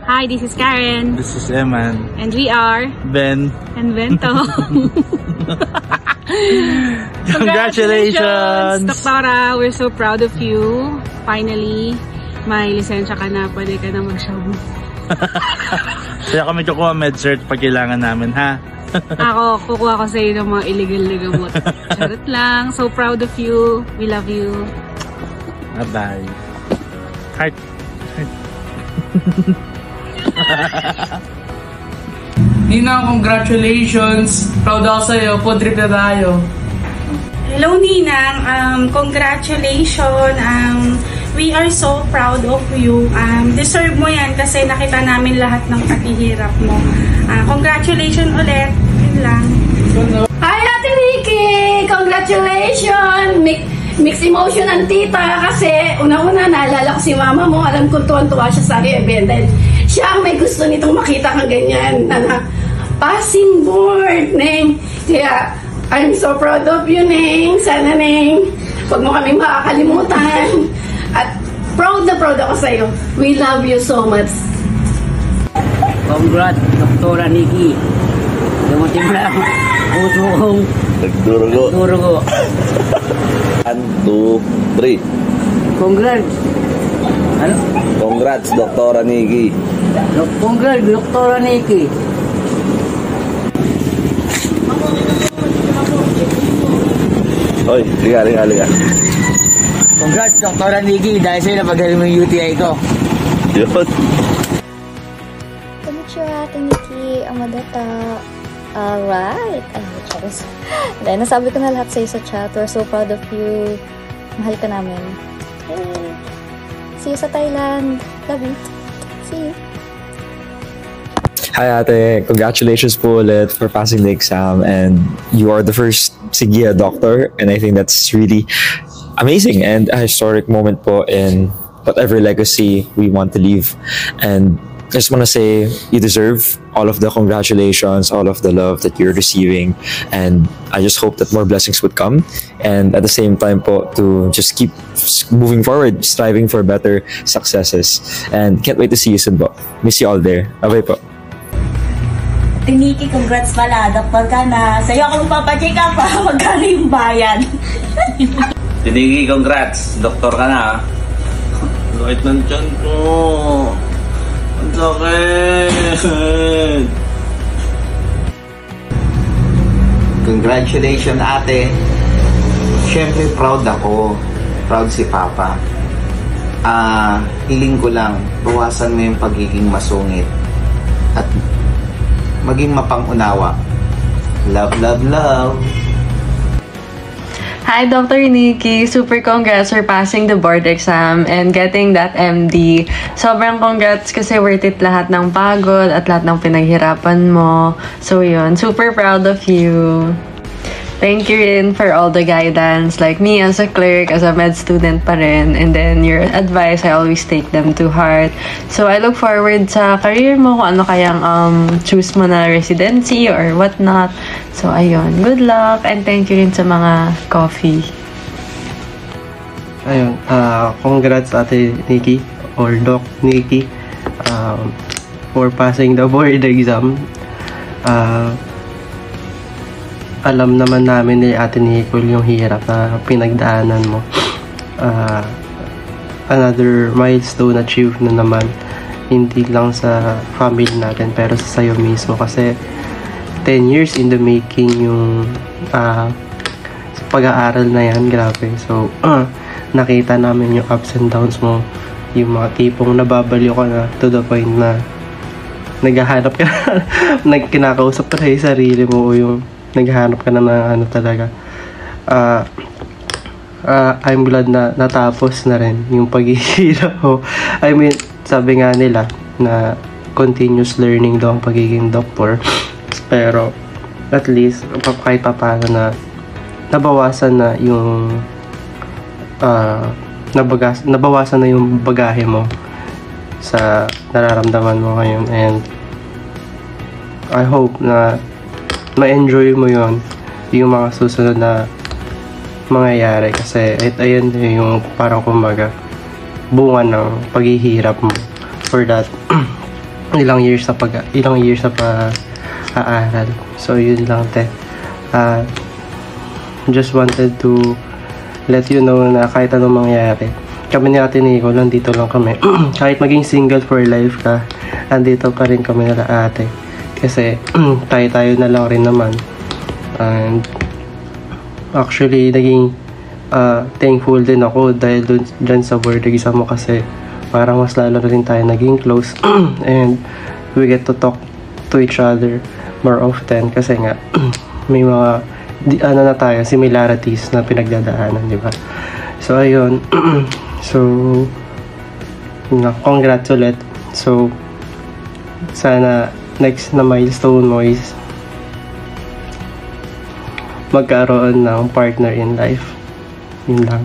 Hi, this is Karen. This is Eman. And we are Ben. And Bento. Congratulations! Doktora, we're so proud of you. Finally, may lisensya ka na. Pwede ka na mag-shabu. Kaya kami kukuha med-cert pag kailangan namin, ha? Ako, kukuha ko sa'yo ng mga illegal na gamot. Charot lang. So proud of you. We love you. Bye-bye. Heart. Nina, congratulations! Proud ako sa'yo. Food trip na tayo. Hello, Ninang. Congratulations. We are so proud of you. Deserve mo yan kasi nakita namin lahat ng paghihirap mo. Congratulations ulit. Yun lang. Hi, Ate Nikki! Congratulations! Mixed emotion ang tita kasi una-una naalala ko si mama mo. Alam ko tuwan-tuwa siya sa event dahil siya ang may gusto nitong makita kang ganyan na passing board, Neng. Kaya, I'm so proud of you, Neng. Sana, Neng, huwag mo kami makakalimutan. At proud na proud ako sa'yo. We love you so much. Congrats, Doktora Nikki. Dumating na ang puso kong nagdurugo. 1, 2, 3. Congrats. Ano? Congrats, Doktora Nikki. Congrats, Doktora Nikki. Hoy, liga. Congrats, Doktora Nikki. Dahil sa'yo napagaling mo yung UTI ko. Yun. Konnichiwa, Ate Nikki. Amadata. Alright. Charis. Dahil nasabi ko na lahat sa'yo sa chat. We're so proud of you. Mahal ka namin. Hey. See you sa Thailand. Love you. See you. Hi Ate, congratulations po ulit for passing the exam, and you are the first Sigia doctor, and I think that's really amazing and a historic moment po in whatever legacy we want to leave. And I just want to say you deserve all of the congratulations, all of the love that you're receiving, and I just hope that more blessings would come, and at the same time po to just keep moving forward, striving for better successes, and can't wait to see you soon po. Miss you all there. Bye-bye po. Nikki, congrats pala. Doktor ka na. Sa'yo ako magpapacheck up pa. Magkano yung bayan? Nikki, congrats. Doktor ka na. Kahit ng tiyan ko. Ang sakit. Congratulations, ate. Siyempre, proud ako. Proud si Papa. Hiling ko lang, bawasan mo yung pagiging masungit. At maging mapang-unawa. Love, love, love. Hi, Dr. Nikki. Super congrats for passing the board exam and getting that MD. Sobrang congrats kasi worth it lahat ng pagod at lahat ng pinaghirapan mo. So yun, super proud of you. Thank you rin for all the guidance, like me as a clerk, as a med student pa rin. And then your advice, I always take them to heart. So I look forward sa career mo, kung ano kayang choose mo na residency or whatnot. So ayun, good luck and thank you rin sa mga coffee. Ayun, congrats Ate Nikki or Doc Nikki for passing the board exam. Alam naman namin ni Ate Nicole yung hirap na pinagdaanan mo. Another milestone achieved na naman, hindi lang sa family natin pero sa sayo mismo kasi 10 years in the making yung pag-aaral na yan, grabe. So nakita namin yung ups and downs mo, yung mga tipong nababaliw ka na to the point na naghahanap ka na kinakausap ka na yung sarili mo o yung naghahanap ka na ng ano talaga. I'm glad na natapos na rin yung paghihirap mo. I mean, sabi nga nila na continuous learning daw ang pagiging doctor. Pero at least kahit paano na nabawasan na yung nabawasan na yung bagahe mo sa nararamdaman mo ngayon, and I hope na ma-enjoy mo yon yung mga susunod na mangyayari kasi ayun yung parang kumbaga bunga ng paghihirap mo for that ilang years sa aaral. So yun lang, te. Just wanted to let you know na kahit anong mangyari, kami ni Ate Nico, nandito lang kami. Kahit maging single for life ka, andito pa rin kami nila ate. Kasi tayo na lang rin naman. And actually, naging thankful din ako dahil dyan sa board exam mo, kasi parang mas lalo na rin tayo naging close. And we get to talk to each other more often kasi nga may mga na tayo, similarities na pinagdadaanan, di ba? So ayun. So congrats ulit. So sana next na milestone mo is magkaroon ng partner in life. Yun lang.